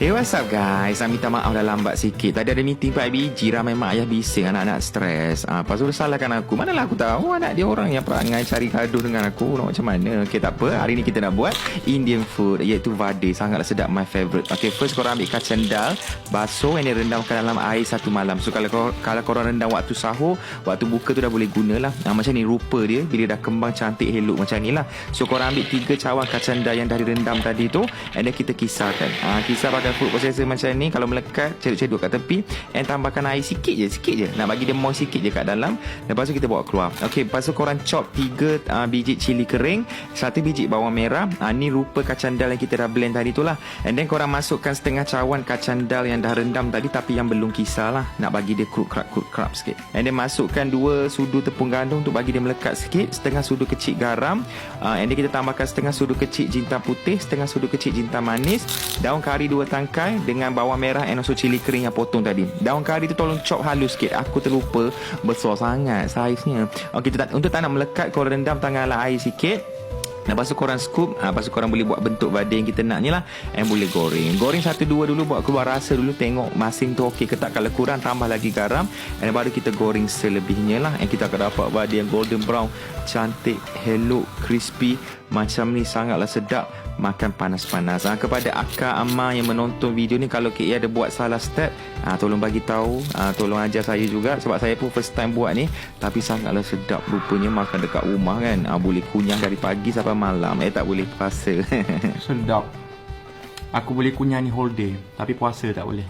Hey, what's up guys? Saya minta maaf dah lambat sikit. Tadi ada meeting Pak biji, ramai mak ayah bising, anak-anak stres. Lepas tu salahkan aku. Manalah aku tahu anak dia orang yang perangai cari gaduh dengan aku. Nak macam mana? Okay, tak apa. Hari ni kita nak buat Indian food, iaitu vade. Sangatlah sedap, my favourite. Okay, first korang ambil kacang dal, basuh, yang rendamkan dalam air 1 malam. So kalau korang rendam waktu sahur, waktu buka tu dah boleh gunalah. Macam ni rupa dia bila dah kembang cantik elok macam ni lah. So korang ambil 3 cawan kacang dal yang dah direndam tadi tu, and then kita kisarkan. Kisar pakai food processor macam ni. Kalau melekat, ceduk-ceduk kat tepi, and tambahkan air sikit je, nak bagi dia moist sikit je kat dalam. Lepas tu kita bawa keluar. Okey, lepas tu korang chop 3 biji cili kering, 1 biji bawang merah. Ni rupa kacang dal yang kita dah blend tadi tu lah. And then korang masukkan setengah cawan kacang dal yang dah rendam tadi, tapi yang belum kisar lah, nak bagi dia krap sikit. And then masukkan 2 sudu tepung gandum untuk bagi dia melekat sikit, setengah sudu kecil garam, and then kita tambahkan setengah sudu kecil jintan putih, setengah sudu kecil jintan manis, daun kari 2 tangkai dengan bawang merah and also cili kering yang potong tadi. Daun kari tu tolong chop halus sikit. Aku terlupa, besar sangat saiznya. Okey, untuk tak nak melekat, korang rendam tangan dalam air sikit. Lepas tu korang scoop. Lepas tu korang boleh buat bentuk vade yang kita nak ni lah, and boleh goreng 1-2 dulu, buat keluar rasa dulu, tengok masing tu okey ke tak. Kalau kurang, tambah lagi garam, and baru kita goreng selebihnya lah. And kita akan dapat vade yang golden brown, cantik, hello, crispy macam ni. Sangatlah sedap makan panas-panas. Kepada akak, amma yang menonton video ni, kalau KA ada buat salah step, tolong bagi tahu, tolong ajar saya juga, sebab saya pun first time buat ni. Tapi sangatlah sedap rupanya makan dekat rumah kan. Boleh kunyah dari pagi sampai malam. Tak boleh puasa. Sedap. Aku boleh kunyah ni whole day, tapi puasa tak boleh.